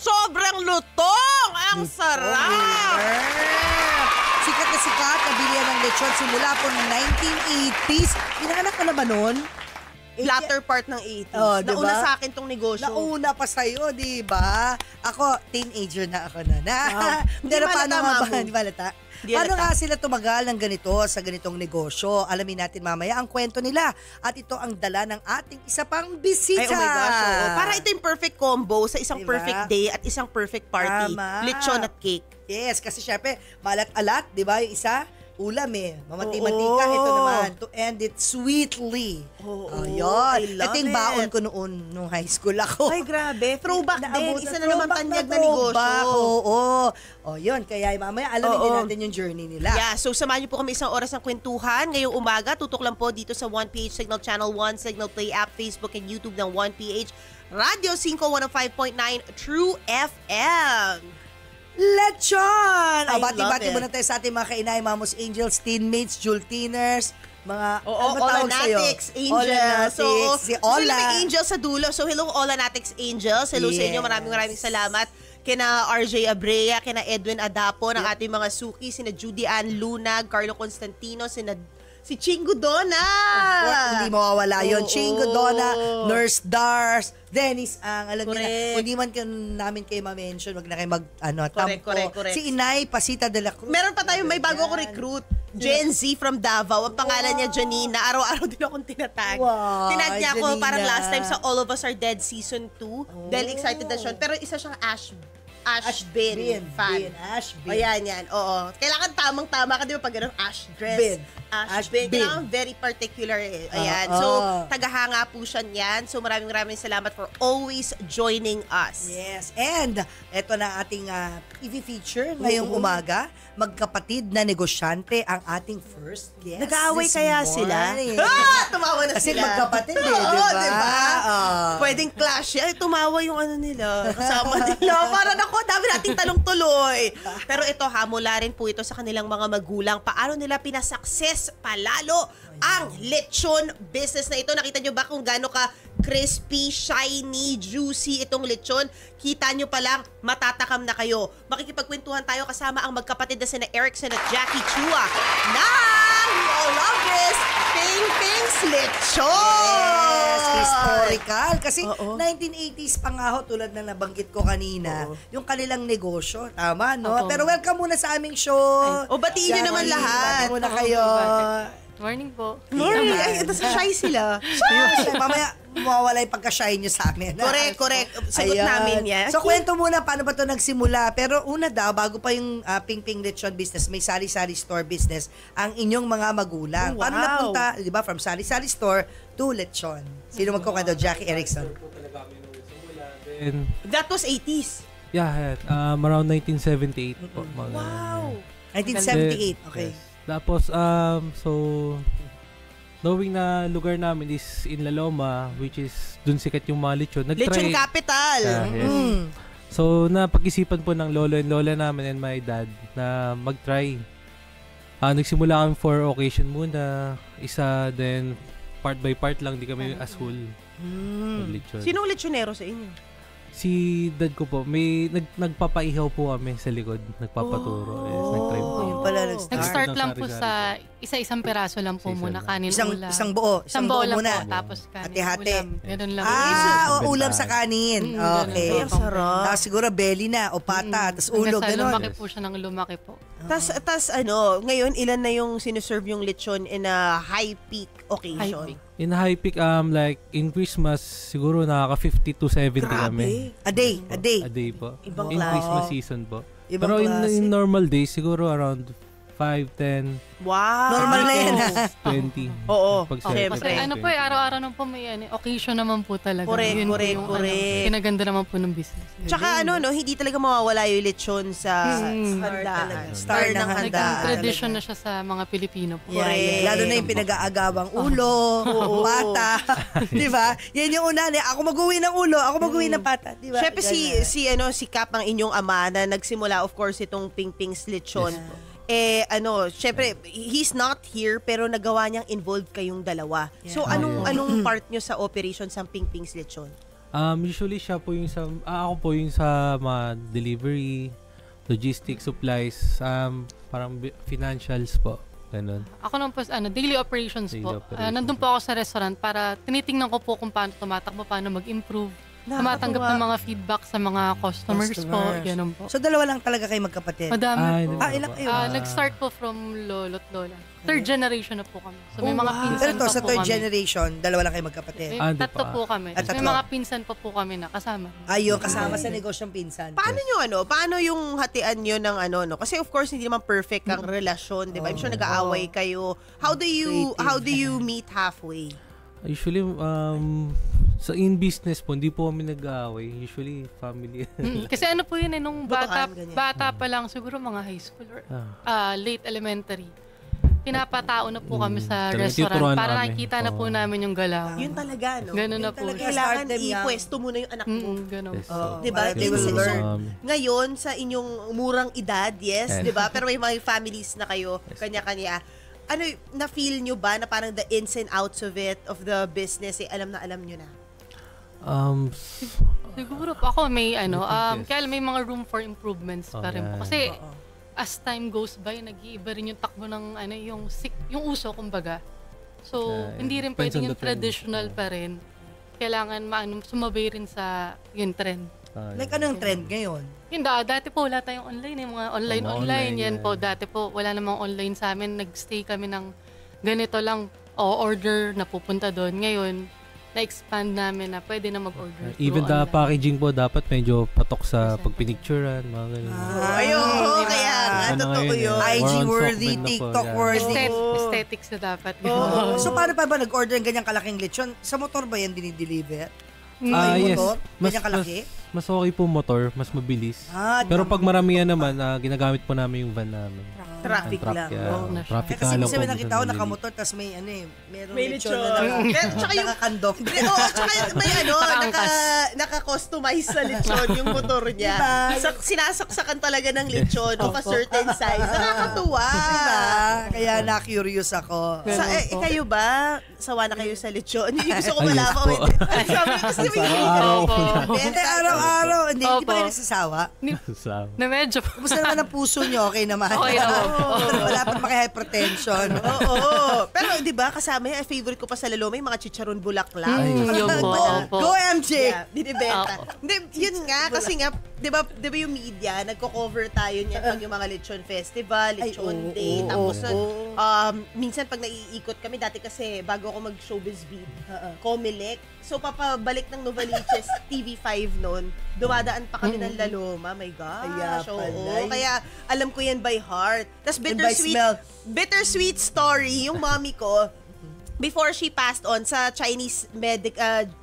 sobrang lutong. Ang sarap. Sikat na sikat, nabili ng lechon simula po ng 1980s. Pinanganak ka na ba nun? Latter part ng 80s. Oh, diba? Nauna sa akin tong negosyo. Nauna pa sa'yo, di ba? Ako, teenager na ako nun. Hindi ba paano halata, nga Mamu? ba? Di ba halata? Paano nga sila tumagal ng ganito sa ganitong negosyo? Alamin natin mamaya ang kwento nila. At ito ang dala ng ating isa pang bisita. Ay, oh my gosh. Oo. Para ito yung perfect combo sa isang Diba? perfect day at isang perfect party. Tama. Lechon at cake. Yes, kasi syempre, malat-alat, di ba? Yung isa, ulam Mamati-matika, ito naman, to end it sweetly. I love Ito yung baon ko noon, nung high school ako. Ay, grabe. Throwback din. Isa na naman Throwback tanyag na negosyo. Oo. Yun, kaya mamaya alamin din natin yung journey nila. Yeah, so samahan niyo po kami isang oras ng kwentuhan. Ngayong umaga, tutok lang po dito sa 1PH Signal Channel 1, Signal Play App, Facebook and YouTube ng 1PH. Radio 5 105.9 True FM. Lechon! love Bati-bati it. muna tayo sa ating mga kainay, Mamos Angels, teammates, Jultiners, mga Olanatics Angels. So, si Ola. Ola. May Angels sa dulo. So, hello Olanatics Angels. Hello sa inyo. Maraming salamat. Kina RJ Abrea, kina Edwin Adapo, ng ating mga suki, sina Judy Ann Lunag, Carlo Constantino, si Chingo Donna. Hindi mawawala yun. Oo. Chingo Donna, Nurse Dars, Dennis Ang. Alam niyo na, Correct. kung di man namin kayo ma-mention, wag na kayo tampo. Correct. Si Inay Pasita de la Cruz. Meron pa tayo, may bago ko recruit. Gen Z from Davao. Ang pangalan niya, Janina. Araw-araw din akong tinatag. Wow, Tinag niya ako Janina. parang last time sa All of Us Are Dead Season 2. Dahil excited na siya. Pero isa siyang Ash Bin fan. Ash Bin. Ayan, yan. Oo. Kailangan tamang-tama ka, di ba, pag gano'n Ash dress. Bin. Ash Ash Bin. Bin. Kailangan very particular. Ayan. Oo. So, tagahanga po siya niyan. So, maraming salamat for always joining us. Yes. And eto na ating i-feature ngayong umaga. Magkapatid na negosyante ang ating first guest. Nag-aaway this kaya sila? morning. Tumawa na Kasi sila. magkapatid Oo, diba? diba? Pwedeng clash yan. Ay, tumawa yung ano nila. Kasama nila. Para nako, dami nating talong tuloy. Pero ito ha, mula rin po ito sa kanilang mga magulang. Paano nila pinasuccess palalo ang lechon business na ito. Nakita nyo ba kung gaano ka crispy, shiny, juicy itong lechon? Kita nyo pa lang, matatakam na kayo. Makikipagkwentuhan tayo kasama ang magkapatid na sina Erickson at Jackie Chua ng We All Love This Ping Ping's Lechon! Yes, historical. Kasi Oo. 1980s pa nga ho, tulad na nabanggit ko kanina, yung kanilang negosyo. Tama, no? Opo. Pero welcome muna sa aming show. O, batiin nyo naman lahat. Bati muna Oo, kayo. Morning po. Morning. Naman. Ay, ito sa shy sila. Mamaya, mawawala yung pagka-shy nyo sa amin. Correct. Sagot Ayan. namin yan. So, kwento muna paano ba ito nagsimula. Pero una daw, bago pa yung Ping Ping Lechon business, may sari-sari store business ang inyong mga magulang. Oh, wow. Paano napunta, di ba, from sari-sari store to lechon? Sino magkukwento? Jackie Erickson. And That was 80s. yeah, around 1978 po. Mga, Wow. 1978. Okay. Yes. Tapos, so, knowing na lugar namin is in La Loma, which is dun sikat yung mga lechon. Lechon Capital. Yes. Mm. So, napag-isipan po ng lolo and lola namin and my dad na mag-try. Nagsimula kami for occasion muna. Isa, then part by part lang, di kami as whole. Lechon. Sinong lechonero sa inyo? Si dad ko po, may nagpapaihaw po kami sa likod. Nagpapaturo. Yes, nag-try po. Yun pala Nag-start Ng lang po sari-sari. sa isa-isang peraso lang po Isa-isa muna. lang. Kanin ulam. Isang buo. Isang buo lang muna. po. Tapos kanin Hati-hati. ulam. Ganun lang. Ulam sa kanin. Okay. ganun. Ang sarap. Tapos siguro belly na o pata, tapos ulo, Hanggang sa gano'n. lumaki po siya ng lumaki po. Tas ngayon, ilan na yung sinuserve yung lechon in a high peak occasion? High peak. In high peak, like in Christmas, siguro nakaka 50 to 70 kami. A day. A day po. Ibang in klase. Christmas season po. Ibang Pero klase. in normal days, siguro around 5, 10, Wow. Normal na yan, ha? 20. Oo. Pag Siyempre. Kasi ano po araw-araw naman po may occasion naman po talaga. Correct, Yun po correct, yung, correct. kinaganda naman po ng business. Tsaka hindi talaga mawawala yung lechon sa handaan. Star ng ng Naging handaan. tradition na siya sa mga Pilipino po. Correct. Lalo na yung pinag-aagawang ulo, pata. Di ba? Yan yung una. Ako mag-uwi ng ulo, ako mag-uwi ng pata. Di ba? Siyempre si Cap ang inyong ama na nagsimula of course itong Ping Ping's lechon. Syempre, he's not here pero nagawa niyang involved kayong dalawa. So anong part nyo sa operation sa Ping Ping's lechon? Usually siya po yung ako po yung sa mga delivery, logistics, supplies, parang financials po. Ganun. Ako naman po, daily operations Daily po. operations. Nandun po ako sa restaurant para tinitingnan ko po kung paano tumatakbo, paano mag-improve. Tumatanggap ng mga feedback sa mga customers po. Ganun po. So, dalawa lang talaga kayo magkapatid? Madami po. Ilang kayo? Nag-start po from lolo't lola. Third generation na po kami. So may mga pinsan Pero ito, pa sa po third kami. generation, dalawa lang kayo magkapatid? May tatlo po kami. At May tatlo. mga pinsan pa po kami na kasama. Ayun, kasama sa negosyong pinsan. Paano yung hatian nyo ng no? Kasi of course hindi naman perfect ang relasyon, 'di ba? I'm sure nag-aaway kayo. How do you meet halfway? Usually, sa in business po, hindi po kami nag-aaway. Usually, family. Kasi po yun nung Butuan, ganyan. bata pa lang, siguro mga high school or late elementary. Pinapatao na po kami sa Talagang restaurant tinuturuan para kami. nakikita na po namin yung galaw. Yun talaga, no? Ganun na Yun po. talaga. Kailangan Start them young. ipwesto mo na yung anak mo. Ganun. Yes. Oo, Diba? para they will So, learn. ngayon, sa inyong murang edad, yes, Yes. 'di ba? Pero may mga families na kayo, kanya-kanya. Na-feel nyo ba na parang the ins and outs of it, of the business, alam nyo na? Siguro po ako may Yes. kaya may mga room for improvements pa rin po. yan. Kasi as time goes by, nag-iiba rin yung takbo ng yung uso kumbaga. So, hindi rin Depends pwedeng on yung the trend. traditional pa rin. Kailangan sumabay rin sa yung trend. Like, anong trend ngayon? Yun dati po wala tayong online, yung mga online online, yan yan. po. Dati po wala namang online sa amin. Nag-stay kami ng ganito lang order na pupunta doon. Ngayon, na-expand namin na pwede na mag-order. Even through the online. packaging po, dapat medyo patok sa pagpinicturean, mga ganun. Ayun, diba? kaya nga, Ano totoo ngayon, yun. eh? IG-worthy, More on soft TikTok-worthy. Aesthetics na dapat. So, paano pa ba nag-order ng ganyang kalaking lechon? Sa motor ba yan dinideliver? Yes. motor? Ganyan kalaki? Mas okay po motor, mas mabilis. Pero pag maramihan naman, ginagamit po namin yung van namin. Traffic Ang lang. yeah. na siya. Traffic Kasi nga lang minsan po. may nakita ko minsan nakamotor tapos may merong May lechon lechon. na Tsaka yung- nakakandong. Tsaka may Nakaangkas. naka-customize sa lechon yung motor niya. Diba? Sinasaksakan talaga ng lechon of a certain size. Nakakatuwa. Diba? Kaya na-curious ako. Kayo ba? Sawa na kayo sa lechon? Hindi gusto ko Yes malaman. po. Sabi ko kasi may Araw-araw po Opo. Hindi, araw-araw. Hindi ba Opo. kayo nagsasawa? Sa- Na medyo. Kumusta naman ang puso nyo? Okay naman. Okay naman po. Wala pa maki-hypertension. Oo. Pero di ba kasama yan, favorite ko pa sa lalo, may mga chicharon bulaklak. Yun po, opo. Go, MJ! Yeah, binibenta. Opo. Hindi, yun nga, kasi nga, di ba yung media, nagko-cover tayo niyan pag yung mga lechon festival, lechon oo, day, oo, tapos oo. minsan pag naiikot kami, dati kasi bago ako mag-showbiz beat, Comelec, so papabalik ng Novaliches TV5 noon, dumadaan pa kami ng Laloma, my gosh. Kaya Oo. pala. Kaya alam ko yan by heart. Tapos And by smell. bittersweet story, yung mommy ko, before she passed on sa Chinese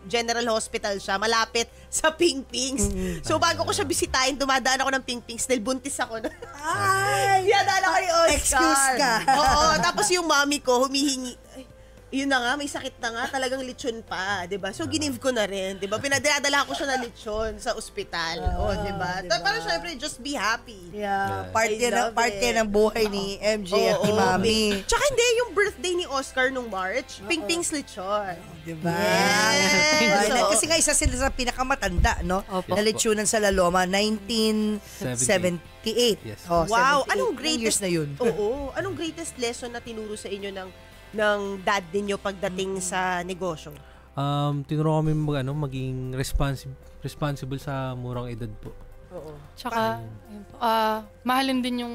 General Hospital siya, malapit sa Pingpings. So bago ko siya bisitahin, dumadaan ako ng Pingpings dahil buntis ako. Ay! Dinadaan ako ni Oscar. Excuse ka. Oo, tapos yung mommy ko humihingi. Ay, yun na nga, may sakit na nga, talagang lechon pa, 'di ba? So ginive ko na rin, 'di ba? Pinadala ko siya ng lechon sa ospital. 'Di ba? diba? Para syempre just be happy. Yeah, parte I love it. ng buhay ni MJ at ni Oo, Mami. Tsaka hindi, yung birthday ni Oscar nung March, Pingpings lechon. Diba? Yes. Well, kasi nga isa sila sa pinakamatanda, no? Opo. Na lechonan sa Laloma, 1978. Yes. Oh, Wow, 78. anong Ilang greatest years na yun? Oo, anong greatest lesson na tinuro sa inyo ng dad ninyo pagdating sa negosyo? Tinuro kami maging responsible sa murang edad po. Oo. Tsaka, ayun po, mahalin din yung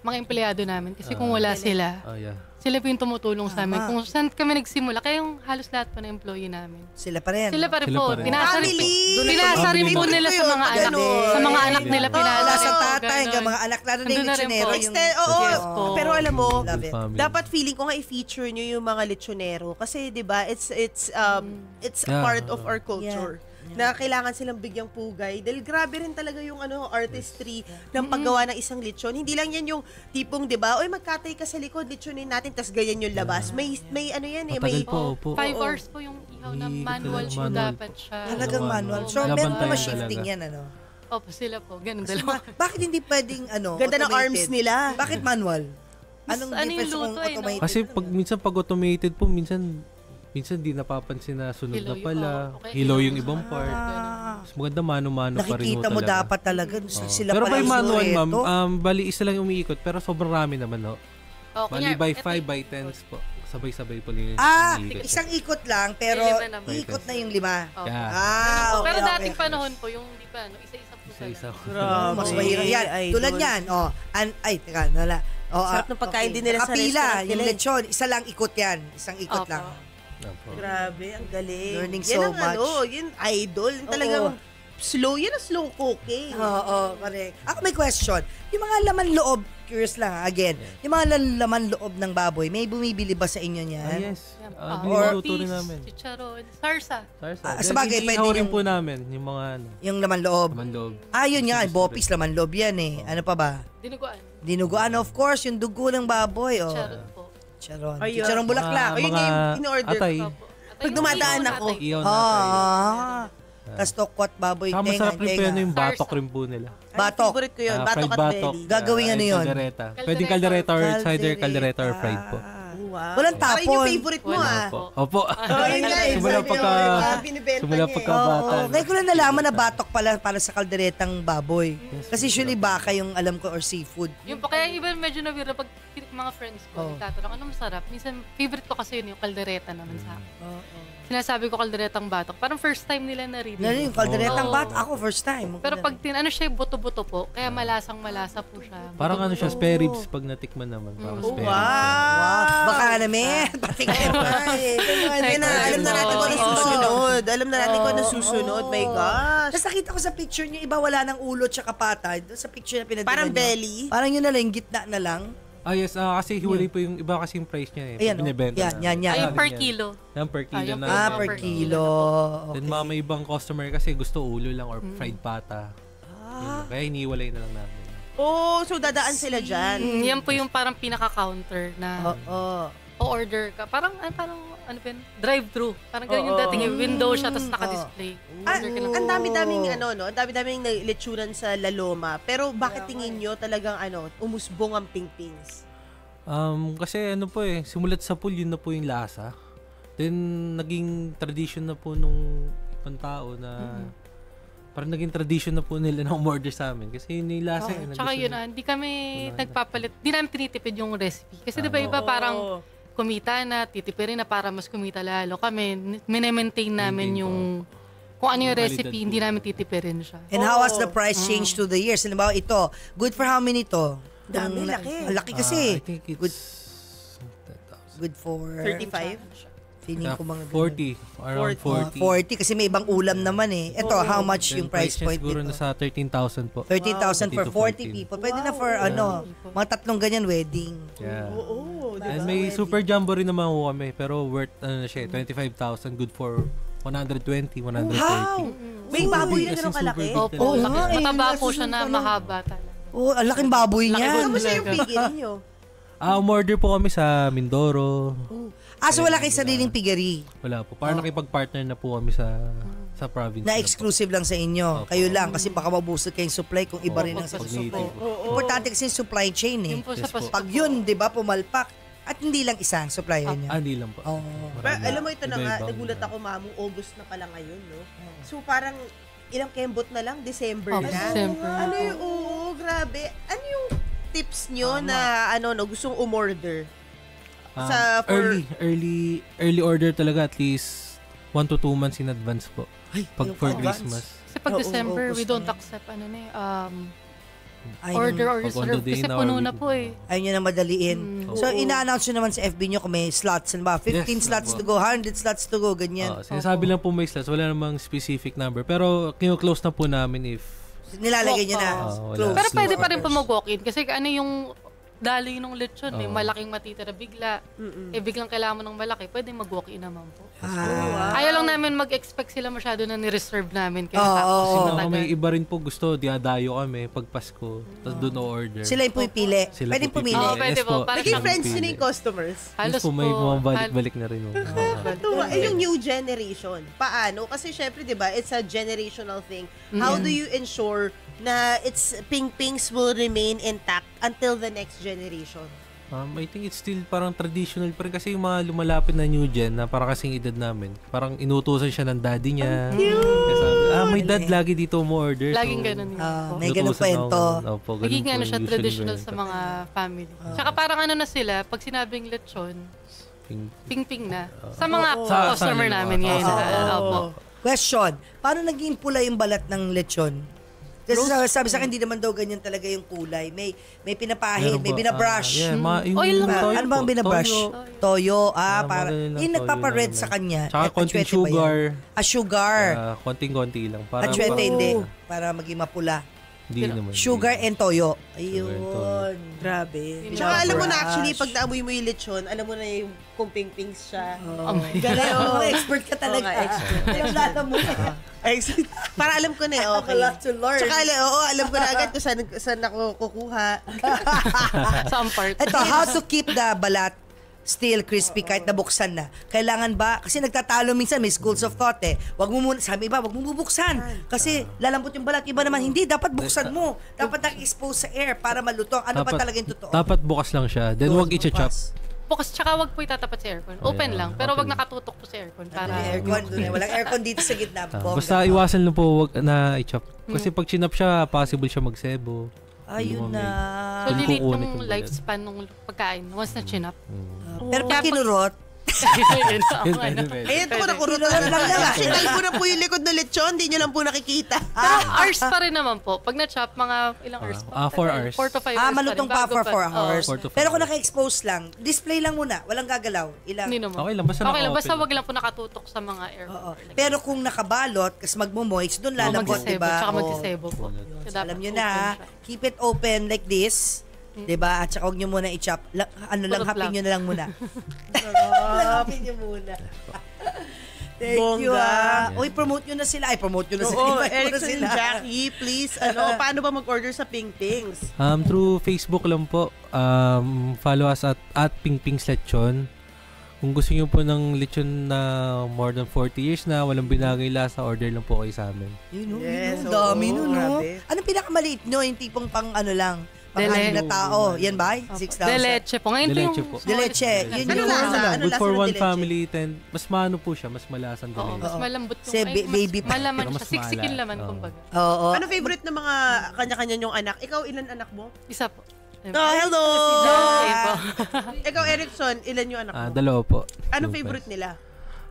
mga empleyado namin. Kasi kung wala sila, Oh, yeah. sila po yung tumutulong sa amin. Tama. Kung saan kami nagsimula, kaya yung halos lahat po na employee namin. Sila pa rin. Sila pa rin Sila po. pa rin. Family! Pinasa rin po Family. nila sa mga anak. Ganun. Sa mga anak nila, pinasa Wala rin sa po, tatay, ganun. hanggang mga anak, lalo na yung Nandun na rin lechonero. po. Yung, Oo, Yes po. pero alam mo, Love it. Family. dapat feeling ko nga i-feature nyo yung mga lechonero kasi 'di ba it's a Yeah. part of our culture na kailangan silang bigyang pugay dahil grabe rin talaga yung artistry ng paggawa ng isang lechon. Hindi lang yan yung tipong 'di ba, oy magkatay ka sa likod, lechonin natin tas ganyan yung labas. May ano yan may Matagal po, opo. 5 hours po yung ihaw na Ikot manual talaga, po manual dapat siya. Talagang manual. So, Laban meron tayo naman shifting talaga. yan, ano? Opo, sila po. Ganun dalawa. Bakit hindi pwedeng, ganda ng automated? arms nila. Bakit manual? Anong ano yung difference kung luto eh, no? automated? Kasi minsan pag automated po, minsan minsan di napapansin na sunod Hilaw na pala. okay, Hilaw yung hilaw. ibang part. Mas maganda mano-mano pa rin Nakikita mo dapat talaga. Sila pero pala by yung manual, ma'am, sureto. bali isa lang yung umiikot, pero sobrang rami naman, no? Bali kunyari, by ito 5 by 10s po. Sabay-sabay po yung umiikot. Isang ikot lang, pero Yung lima naman. iikot na yung 5. Opo. Yeah. Okay, Pero okay. dating panahon po, yung di ba, isa-isa po Isa-isa. talaga. Mas mahirap yan. Idol. Tulad yan. Ay, teka, nala. Sarap ng pagkain din nila sa Kapila, restaurant yung nila eh. lechon, isa lang ikot yan. Isang ikot Opo. lang. Opo. Grabe, ang galing. Learning yan so ang much. yun idol. Yung talagang slow, yan ang slow cooking. Oo, correct. Ako may question. Yung mga laman loob, curious lang again, yung mga laman loob ng baboy, may bumibili ba sa inyo niyan? Yes. Or Binuluto rin namin. chicharon, sarsa. Sa bagay, pwede rin yung- po namin yung mga Yung laman loob. laman loob. Yun nga, bopis laman loob yan eh. Ano pa ba? Dinuguan. Dinuguan, of course, yung dugo ng baboy. Chicharon po. Charon. Ayun. Charon bulaklak. Ayun nga yung in-order atay. Opo. Pag dumadaan ako. Iyaw na atay. Tapos tokwat baboy Saka masarap rin po yan yung Sarsa. batok rin po nila. Batok. Favorite ko yun. Ah, Batok fried at batok. belly. Gagawin ano yun? Caldereta. Caldereta. Pwedeng caldereta or cider caldereta or fried po. Wow. Walang Parang tapon. yung favorite mo Wala ah. po. Opo. Yun nga eh. Simula Sabi pagka- mo, binibenta simula niya eh. pagkabata. Ngayon ko lang nalaman na batok pala para sa kalderetang baboy. Kasi usually baka yung alam ko or seafood. Yung pa kaya iba medyo nawira pag mga friends ko, Oh. nagtatanong, ano masarap? Minsan, favorite ko kasi yun, yung kaldereta naman sa akin. Sinasabi ko kalderetang batok. Parang first time nila narinig. Yung kalderetang Oo. batok, ako first time. Pero pag ano siya, buto-buto po, kaya malasang-malasa po siya. Parang ano siya, Buto-buto. spare ribs pag natikman naman. Parang Oh, spare ribs. wow. Baka namin. Patikin pa eh. Alam na natin kung ano susunod. Alam na natin kung ano susunod. My gosh. Tapos nakita ko sa picture niyo, iba wala ng ulo tsaka pata. Doon sa picture na pinadala Parang niyo. belly. Parang yun na lang, yung gitna na lang. Yes, kasi hiwalay po yung iba kasi yung price niya eh. Ayan, Pag binibenta yan. Ay, Yan, per yan. kilo. Yan per kilo yung na. Per per kilo. Then may ibang customer kasi gusto ulo lang or fried pata. Yun. Kaya iniwalay na lang namin. Oh, so dadaan sila dyan. Yan po yung parang pinaka-counter na o-order ka. Parang ano ba yun? Drive-thru. Parang ganun yung dating yung window siya tapos naka-display. Order ka lang. Ang dami-daming ang dami-daming lechuran sa La Loma. Pero bakit tingin nyo talagang umusbong ang pingpings? Kasi ano po simulat sa pool, yun na po yung lasa. Then, naging tradition na po nung ibang tao na parang naging tradition na po nila na umorder sa amin. Kasi yun yung lasa. Tsaka yun, hindi kami nagpapalit. Hindi namin tinitipid yung recipe. Kasi di ba iba parang kumita na, titipirin na para mas kumita lalo. Kami, minemaintain namin yung kung ano yung recipe, hindi namin titipirin siya. And how has the price changed to the years? Halimbawa ito, good for how many to? Dami, laki. Ang laki kasi. I think it's Good for... 35? Feeling ko mga 40. Around 40. 40 kasi may ibang ulam naman eh. Ito, how much yung price point Siguro nito? nasa 13,000 po. 13,000 for 40 14. people. Pwede na for mga tatlong ganyan wedding. Yeah. Oo. And may super jumbo rin naman po kami. Pero worth, 25,000. Good for 120, 130. Wow! May baboy na ganun kalaki? Opo, Oo nga, mataba po nasusunod siya na pa, no? mahaba talaga. Oh, ang laking baboy niyan. Kamusta yung pigil nyo? Umorder po kami sa Mindoro. So wala kayong sariling piggery Wala po. Parang nakipag-partner na po kami sa province. na po. exclusive lang sa inyo. Opo. Kayo lang kasi baka mabusog kayong supply kung iba rin ang Pag supply. native. Importante kasi yung supply chain eh. Yung po sa Yes po. Pasko Pag yun, di ba, pumalpak. At hindi lang isa ang supplier niya. Hindi lang po. Oh. Pero alam mo ito na nga, Iba-ibang- nagulat ako mamong August na pala ngayon, no? So parang ilang kembot na lang, December Oh, na. December. Ano yung, grabe. Ano yung tips nyo na, gustong umorder? Sa early order talaga at least 1 to 2 months in advance po. Pag yung for advance. Christmas. Kasi pag December, we don't accept order or Pag on reserve the day kasi na puno or na week po eh. Ayun yun na madaliin. So, ina-announce nyo naman sa FB nyo kung may slots. Ano ba? 15 Yes, slots opo. to go, 100 slots to go, ganyan. Sinasabi lang po may slots. Wala namang specific number. Pero kino-close na po namin if Nilalagay nyo na. wala. Close. Pero pwede pa rin Orders. po mag-walk-in kasi ano yung daloy ng lechon, malaking matitira bigla. Biglang kailangan mo ng malaki, pwede mag-walk-in naman po. Ayaw lang namin mag-expect sila masyado na ni-reserve namin. Kaya Kasi tapos may iba rin po gusto, diadayo kami pag Pasko. Tapos doon order. Sila yung pumipili. Sila Pwede po pumili. Oo, pwede po. Para Naging siyang- friends nyo na yung customers. Halos Yes po, may mga balik-balik na rin. Tuwa. Yung new generation, paano? Kasi syempre, di ba, it's a generational thing. How do you ensure na its ping-pings will remain intact until the next generation? I think it's still parang traditional pa rin kasi yung mga lumalapit na new gen na parang kasing edad namin. Parang inutusan siya ng daddy niya. Kaya sabi, may dad lagi dito mo order. Laging ganun yun. May ganung kwento. Opo, ganun Naging po ano siya, usually traditional kwento. sa mga family. Tsaka parang ano na sila, pag sinabing lechon, ping-ping na. Sa mga customer sa- namin ngayon. Opo. Question, paano naging pula yung balat ng lechon? Kasi sabi sa akin, hindi naman daw ganyan talaga yung kulay. May pinapahid, may binabrush. Oil lang. Ano bang binabrush? Toyo. Para magaling lang, yung toyo nagpapa-red lang sa kanya. Tsaka konting Atswete ba yan? sugar. Sugar. Konting-konti lang. Para, Atswete hindi. Para maging mapula. Hindi naman. Sugar and toyo. Sugar and toyo. Ayun. Grabe. Tsaka alam mo na Binabrush. actually, pag naamoy mo yung lechon, alam mo na yung kung ping-pings siya. Oh my God. Galing. Expert ka talaga. Oo nga, expert. Alam mo. Para alam ko na eh, okay. A lot to learn. Tsaka alam ko na agad kung saan ako kukuha. Some part. Ito, how to keep the balat still crispy kahit nabuksan na. Kailangan ba? Kasi nagtatalo minsan, may schools of thought eh. Wag mo muna, sabi iba, wag mo bubuksan. Kasi lalambot yung balat. Iba naman, hindi. Dapat buksan mo. Dapat nag-expose sa air para malutong. Ano ba talaga yung totoo? Dapat bukas lang siya. Then wag i-chop. Bukas, tsaka wag po itatapat sa aircon. Open Ayan, lang. Pero wag open. nakatutok po sa aircon. Para May aircon doon eh. Walang aircon dito sa gitna. Bongga. Basta iwasan lang po wag na i-chop. Kasi pag chinap siya, possible siya magsebo. Ayun na. So, Doon lilit kukunin yung yung balat. lifespan ng pagkain once na chinap. Pero pag kinurot, Yun ang ano. Ayan po, nakurutan na lang. Actually, po na po yung likod ng lechon, hindi nyo lang po nakikita. Pero hours pa rin naman po. Pag na-chop, mga ilang hours pa? 4 hours. 4 to 5 hours malutong pa bago for 4 hours. Four to five Pero kung hours. naka-expose lang, display lang muna. Walang gagalaw. Ilang. Hindi naman. Okay lang, basta Okay lang, basta naka-open. wag lang po nakatutok sa mga aircon. Oo. Pero kung nakabalot, kasi magmo-moist, doon lalambot, magsisebo, diba? tsaka Oo. magsisebo po. So, dapat Alam nyo open na, ha? siya. Keep it open like this. Diba? At saka huwag nyo muna i-chop. Ano lang, Purot hapin lang. nyo na lang muna. Hapin nyo muna. Thank you, Bongga. Uy, promote nyo na sila. Ay, promote nyo na sila. Oo, Invite mo na Erickson sila. and Jackie, please, paano ba mag-order sa Ping-Pings? Through Facebook lang po. Follow us at Pingpings Lechon. Kung gusto niyo po ng lechon na more than 40 years na, walang binagay lasa, order lang po kayo sa amin. Yun, Yes, yun, dami oo, nun, no? grabe. Anong pinakamaliit nyo? Yung tipong pang ano lang, pang Dele. anim na tao. Yan ba? 6,000? De leche po. Ngayon De po leche yung po. De leche. Yun Ano yung lasa? Ano Good lasa for ng one de leche? family, mas maano po siya, mas malasan din. Oo, mas malambot yung Kasi baby pa. malaman Pero siya. mas Siksikin maala. laman, Oo. kumbaga. Oo. Ano favorite ng mga kanya-kanya nyong anak? Ikaw, ilan anak mo? Isa po. Oh, hello! Okay po. Ikaw, Erickson, ilan yung anak mo? Dalawa po. Ano Two favorite pairs. nila?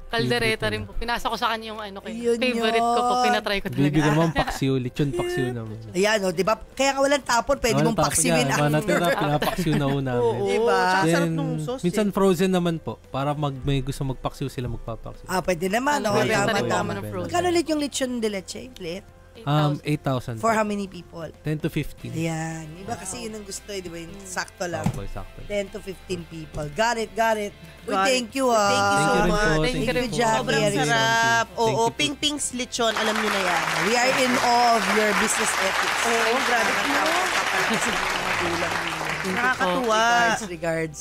Kaldereta rin po. Pinasa ko sa kanya yung ano ko. Yun Favorite ko po. yun. Pinatry ko Baby talaga. ko naman paksiw, lechon paksiw naman. Ayan, o, di ba? Kaya ka walang tapon, pwede mong paksiwin Mga after. natira, pinapaksiw na ho namin. Oo, Diba? tsaka sarap Then, nung sauce minsan eh. frozen naman po. Para may gusto magpaksiw sila, magpapaksiw. Pwede naman. Ano, Oo, bebenta rin tama. naman ng frozen. Magkano ulit yung lechon de leche? Lit? 8,000. 8,000. For how many people? 10 to 15. Ayan. Iba kasi yun ang gusto, di ba? Yung sakto lang. Opo, sakto. 10 to 15 people. Got it, got it. Uy, Got thank you, Thank you so Thank you rin po. much. Thank you rin po. Jackie. Sobrang Erickson. sarap. Thank you Oo, po. Ping-Pings lechon, alam nyo na yan. We are in awe of your business ethics. Oo, grabe. Nakakapalakas ng mga magulang ninyo. Nakakatuwa. Regards.